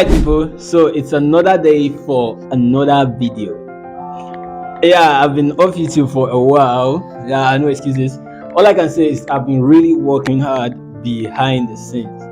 Hi people, so it's another day for another video. Yeah, I've been off YouTube for a while. Yeah, no excuses. All I can say is I've been really working hard behind the scenes.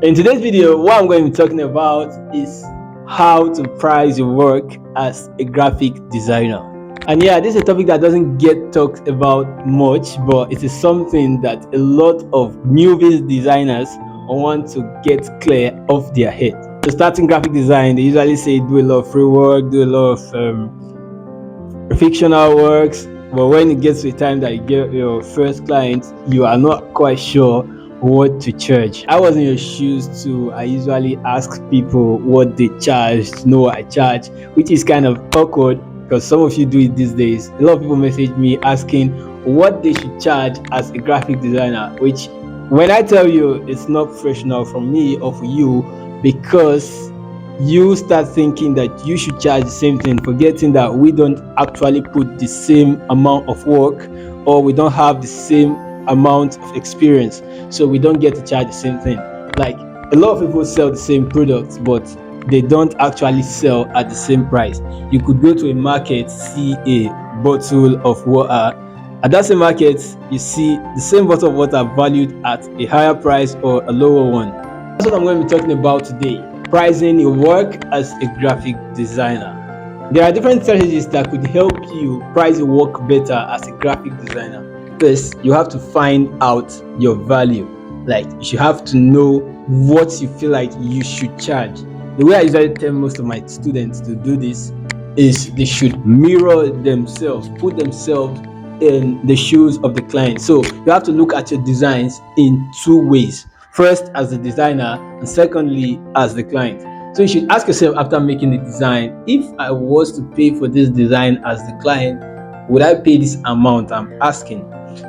In today's video, what I'm going to be talking about is how to price your work as a graphic designer. And yeah, this is a topic that doesn't get talked about much, but it is something that a lot of newbies designers want to get clear off their head. So starting graphic design, they usually say do a lot of free work, do a lot of fictional works, but when it gets to the time that you get your first client, you are not quite sure what to charge. I was in your shoes too. I usually ask people what they charge to know what I charge, which is kind of awkward because some of you do it these days. A lot of people message me asking what they should charge as a graphic designer, which when I tell you it's not professional from me or for you, because you start thinking that you should charge the same thing, forgetting that we don't actually put the same amount of work, or we don't have the same amount of experience, so we don't get to charge the same thing. Like, a lot of people sell the same products, but they don't actually sell at the same price. You could go to a market, see a bottle of water. At that same market, you see the same bottle of water valued at a higher price or a lower one. That's what I'm going to be talking about today. Pricing your work as a graphic designer. There are different strategies that could help you price your work better as a graphic designer. First, you have to find out your value. Like, you should have to know what you feel like you should charge. The way I usually tell most of my students to do this is they should mirror themselves, put themselves in the shoes of the client. So you have to look at your designs in two ways. First, as the designer, and secondly, as the client. So you should ask yourself after making the design, if I was to pay for this design as the client, would I pay this amount I'm asking?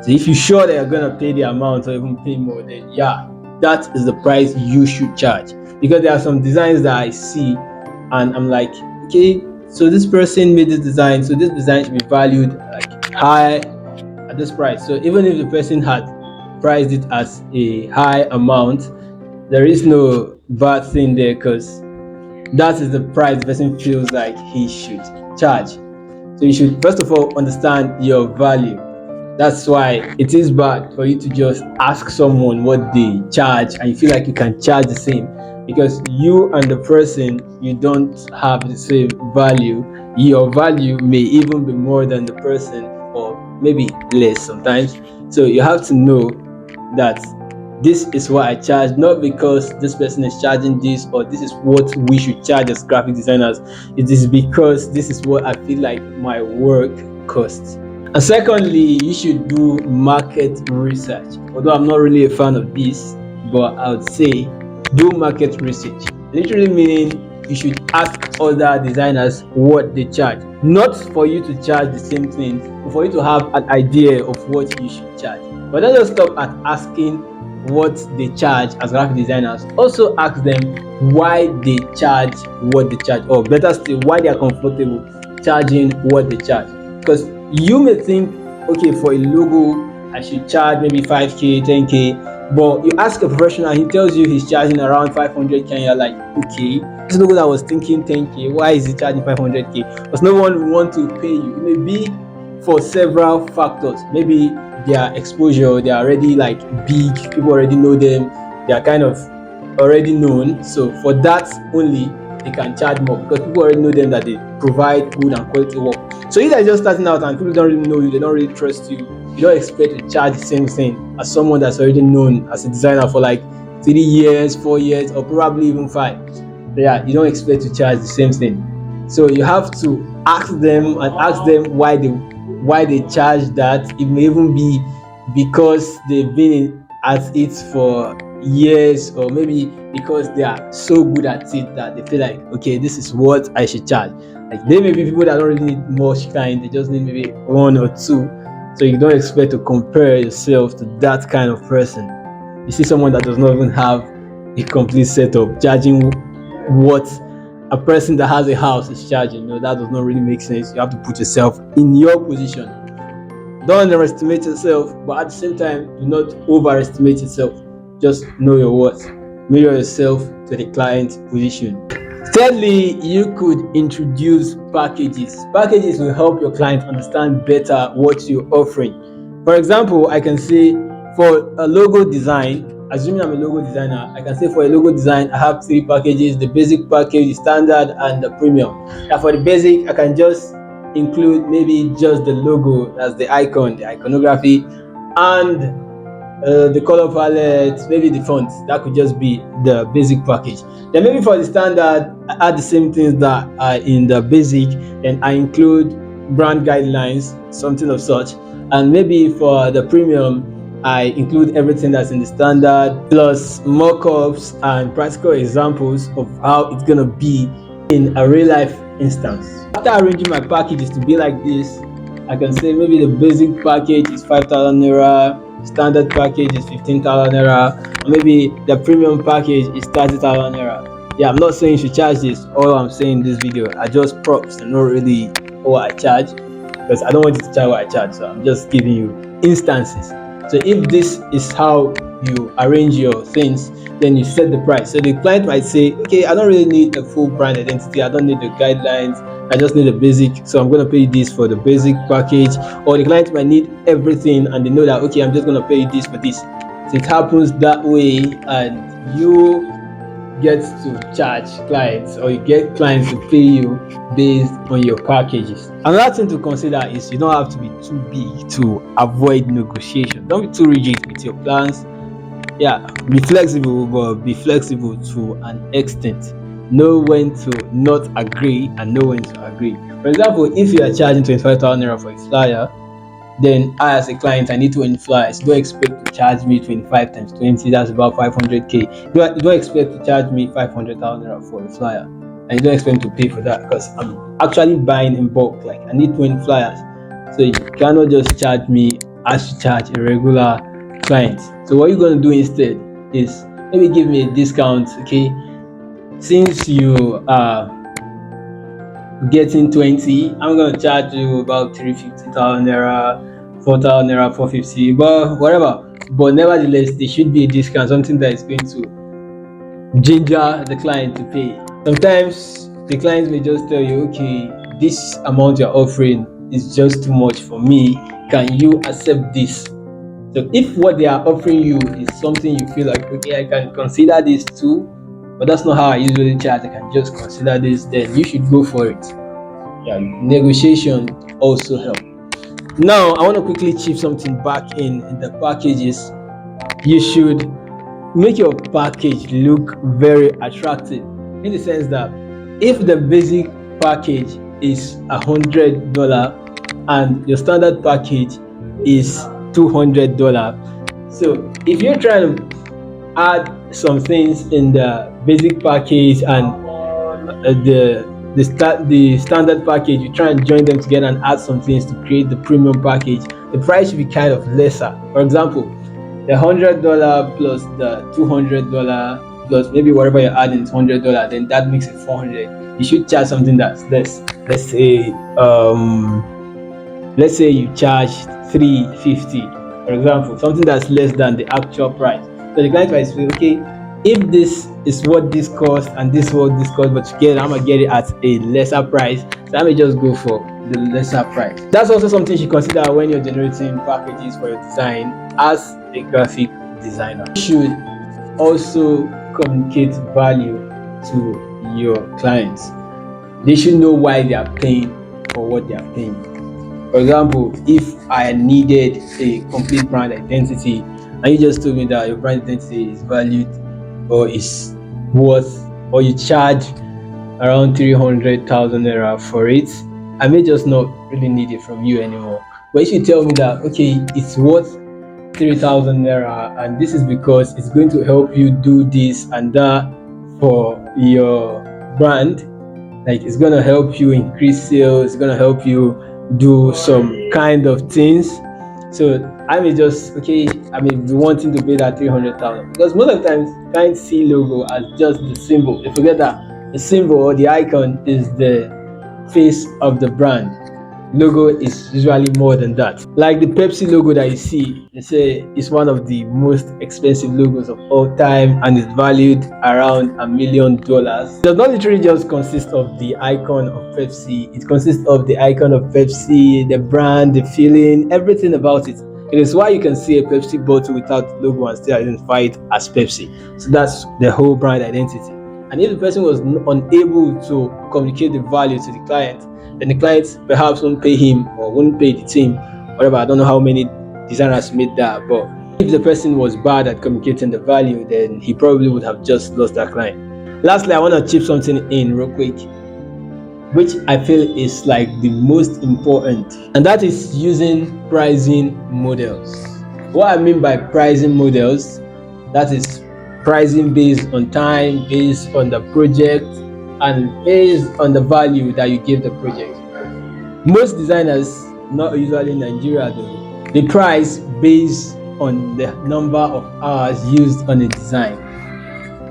So if you're sure that you're going to pay the amount or even pay more, then yeah, that is the price you should charge. Because there are some designs that I see and I'm like, okay, so this person made this design, so this design should be valued like high at this price. So even if the person had priced it as a high amount, there is no bad thing there, because that is the price the person feels like he should charge. So you should first of all understand your value. That's why it is bad for you to just ask someone what they charge and you feel like you can charge the same, because you and the person, you don't have the same value. Your value may even be more than the person, or maybe less sometimes. So you have to know that this is what I charge, not because this person is charging this or this is what we should charge as graphic designers. It is because this is what I feel like my work costs. And secondly, you should do market research. Although I'm not really a fan of this, but I would say do market research. Literally meaning you should ask other designers what they charge. Not for you to charge the same thing, but for you to have an idea of what you should charge. But don't just stop at asking what they charge as graphic designers. Also ask them why they charge what they charge, or better still, why they are comfortable charging what they charge. Because you may think, okay, for a logo I should charge maybe 5k, 10k, but you ask a professional, he tells you he's charging around 500k, and you're like, okay, this logo that was thinking 10k, why is he charging 500k? Because no one will want to pay you. It may be for several factors. Maybe their exposure, they are already like big, people already know them, they are kind of already known. So for that only, they can charge more because people already know them, that they provide good and quality work. So if they're just starting out and people don't really know you, they don't really trust you, you don't expect to charge the same thing as someone that's already known as a designer for like 3 years, 4 years, or probably even 5. So yeah, you don't expect to charge the same thing. So you have to ask them and ask them why they charge that. It may even be because they've been at it for years, or maybe because they are so good at it that they feel like, okay, this is what I should charge. Like, they may be people that don't really need much client, they just need maybe 1 or 2. So you don't expect to compare yourself to that kind of person. You see someone that does not even have a complete setup charging what a person that has a house is charging. No, that does not really make sense. You have to put yourself in your position. Don't underestimate yourself, but at the same time, do not overestimate yourself. Just know your worth. Mirror yourself to the client's position. Thirdly, you could introduce packages. Packages will help your client understand better what you're offering. For example, I can say for a logo design, assuming I'm a logo designer, I can say for a logo design, I have three packages: the basic package, the standard, and the premium. Now, for the basic, I can just include maybe just the logo as the icon, the iconography, and the color palette, maybe the font. That could just be the basic package. Then maybe for the standard, I add the same things that are in the basic, and I include brand guidelines, something of such. And maybe for the premium, I include everything that's in the standard plus mock-ups and practical examples of how it's gonna be in a real life instance. After arranging my packages to be like this, I can say maybe the basic package is 5,000 naira, standard package is 15,000 naira, or maybe the premium package is 30,000 naira. Yeah, I'm not saying you should charge this. All I'm saying in this video are just props and not really what I charge, because I don't want you to charge what I charge. So I'm just giving you instances. So if this is how you arrange your things, then you set the price. So the client might say, okay, I don't really need a full brand identity. I don't need the guidelines. I just need a basic. So I'm going to pay this for the basic package. Or the client might need everything and they know that, okay, I'm just going to pay this for this. So it happens that way, and you get to charge clients, or you get clients to pay you based on your packages. Another thing to consider is you don't have to be too big to avoid negotiation. Don't be too rigid with your plans. Yeah, be flexible, but be flexible to an extent. Know when to not agree and know when to agree. For example, if you are charging 25,000 naira for a flyer, then I as a client, I need 20 flyers. You don't expect to charge me 25 times 20, that's about 500k. You don't expect to charge me 500,000 naira for a flyer, and you don't expect to pay for that because I'm actually buying in bulk. Like, I need 20 flyers, so you cannot just charge me as you charge a regular client. So what you're going to do instead is maybe give me a discount. Okay, since you are getting 20, I'm going to charge you about 350,000 naira, 4,000 naira, 450, but whatever. But nevertheless, there should be a discount, something that is going to ginger the client to pay. Sometimes the client may just tell you, okay, this amount you're offering is just too much for me. Can you accept this? So if what they are offering you is something you feel like, okay, I can consider this too, but that's not how I usually charge, I can just consider this, then you should go for it. Yeah, negotiation also help. Now, I want to quickly chip something back in the packages. You should make your package look very attractive, in the sense that if the basic package is $100 and your standard package is $200, so if you're trying to add some things in the basic package and the standard package, you try and join them together and add some things to create the premium package, the price should be kind of lesser. For example, the $100 plus the $200 plus maybe whatever you're adding is $100, then that makes it 400. You should charge something that's less. Let's say you charge 350, for example, something that's less than the actual price. So the client might say, okay, if this is what this costs and this is what this costs, but together I'm gonna get it at a lesser price, so I may just go for the lesser price. That's also something you should consider when you're generating packages for your design as a graphic designer. You should also communicate value to your clients. They should know why they are paying for what they are paying. For example, if I needed a complete brand identity and you just told me that your brand identity is valued or is worth, or you charge around 300,000 naira for it, I may just not really need it from you anymore. But if you tell me that, okay, it's worth 3,000 naira and this is because it's going to help you do this and that for your brand, like it's going to help you increase sales, it's going to help you do some kind of things. So I may just, okay, I may be wanting to pay that 300,000, because most of the times clients see logo as just the symbol. They forget that the symbol or the icon is the face of the brand. logo is usually more than that. Like the Pepsi logo that you see, they say it's one of the most expensive logos of all time and is valued around $1 million. It does not literally just consist of the icon of Pepsi, it consists of the icon of Pepsi, the brand, the feeling, everything about it. It is why you can see a Pepsi bottle without logo and still identify it as Pepsi. So that's the whole brand identity. And if the person was unable to communicate the value to the client, then the client perhaps won't pay him or won't pay the team, whatever. I don't know how many designers made that, but if the person was bad at communicating the value, then he probably would have just lost that client. Lastly, I want to chip something in real quick, which I feel is like the most important, and that is using pricing models. What I mean by pricing models, that is pricing based on time, based on the project, and based on the value that you give the project. Most designers, not usually in Nigeria though, they price based on the number of hours used on a design.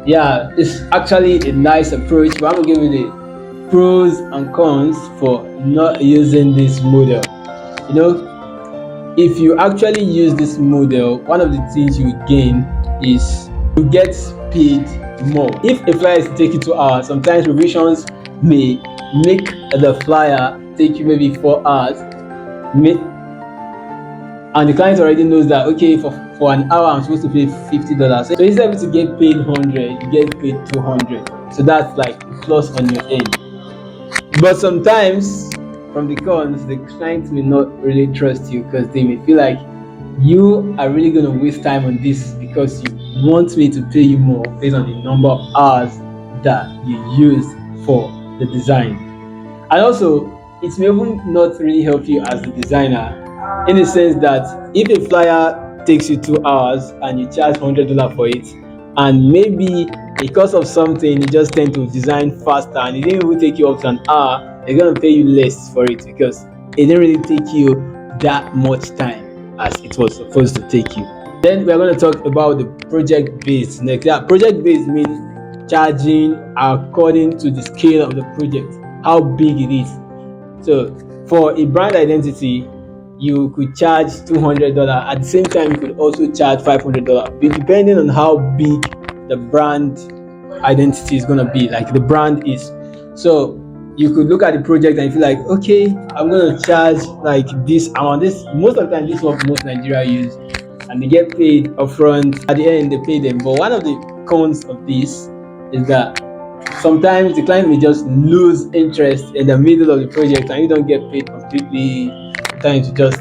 Yeah, it's actually a nice approach, but I'm gonna give you the pros and cons for not using this model. You know, if you actually use this model, one of the things you gain is you get paid more. If a flyer is taking 2 hours, sometimes revisions may make the flyer take you maybe 4 hours, and the client already knows that okay, for an hour I'm supposed to pay $50. So instead of you to get paid 100, you get paid 200. So that's like plus on your end. But sometimes, from the cons, the client may not really trust you because they may feel like you are really going to waste time on this because you want me to pay you more based on the number of hours that you used for the design. And also, it may even not really help you as the designer in the sense that if a flyer takes you 2 hours and you charge $100 for it, and maybe because of something you just tend to design faster and it didn't even take you up to an hour, they're gonna pay you less for it because it didn't really take you that much time as it was supposed to take you. Then we're going to talk about the project based next. Yeah, project based means charging according to the scale of the project, how big it is. So for a brand identity, you could charge $200. At the same time, you could also charge $500, depending on how big the brand identity is going to be, like the brand is. So you could look at the project and feel like, okay, I'm going to charge like this amount. This most of the time, this is what most Nigeria use, and they get paid upfront. At the end, they pay them. But one of the cons of this is that sometimes the client may just lose interest in the middle of the project and you don't get paid completely. Sometimes you just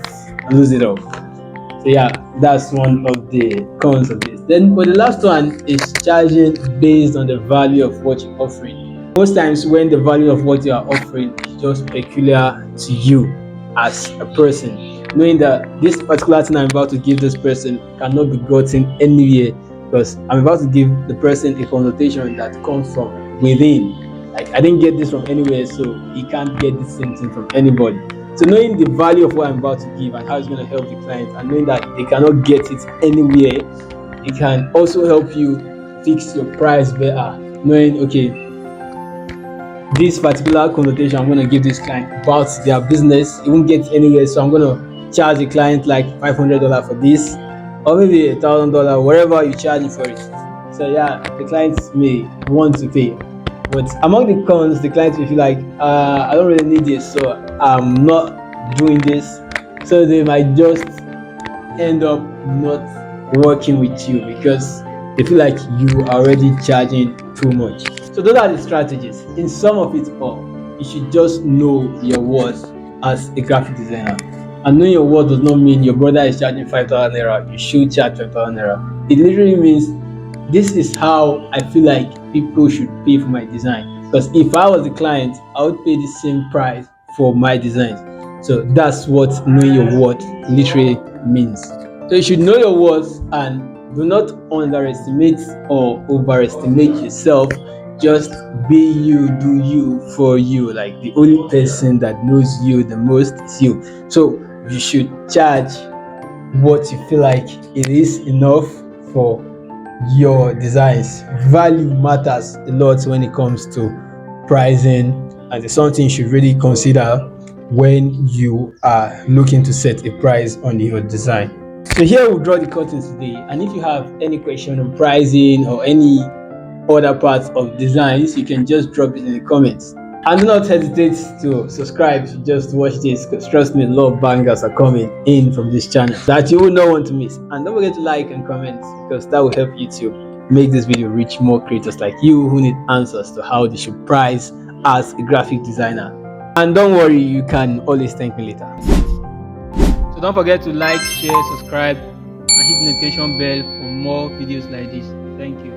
lose it all. So yeah, that's one of the cons of this. Then for the last one is charging based on the value of what you're offering. Most times when the value of what you are offering is just peculiar to you as a person, knowing that this particular thing I'm about to give this person cannot be gotten anywhere because I'm about to give the person a consultation that comes from within. Like I didn't get this from anywhere, so he can't get the same thing from anybody. So knowing the value of what I'm about to give and how it's going to help the client, and knowing that they cannot get it anywhere, it can also help you fix your price better. Knowing, okay, this particular consultation I'm going to give this client about their business, it won't get anywhere, so I'm going to charge the client like $500 for this, or maybe $1,000, whatever you charge for it. So yeah, the clients may want to pay. But among the cons, the clients will feel like, I don't really need this, so I'm not doing this. So they might just end up not working with you because they feel like you are already charging too much. So those are the strategies. In sum of it all, you should just know your worth as a graphic designer. And knowing your worth does not mean your brother is charging 5,000 naira, you should charge 5,000 naira. It literally means this is how I feel like people should pay for my design. Because if I was the client, I would pay the same price for my designs. So that's what knowing your worth literally means. So you should know your worth and do not underestimate or overestimate yourself. Just be you, do you, for you. Like the only person that knows you the most is you. So you should charge what you feel like it is enough for your designs. Value matters a lot when it comes to pricing, and it's something you should really consider when you are looking to set a price on your design. So here we'll draw the curtains today, and if you have any question on pricing or any other parts of designs, you can just drop it in the comments. And do not hesitate to subscribe if you just watch this, because trust me, a lot of bangers are coming in from this channel that you will not want to miss. And don't forget to like and comment, because that will help YouTube make this video reach more creators like you who need answers to how they should price as a graphic designer. And don't worry, you can always thank me later. So don't forget to like, share, subscribe, and hit the notification bell for more videos like this. Thank you.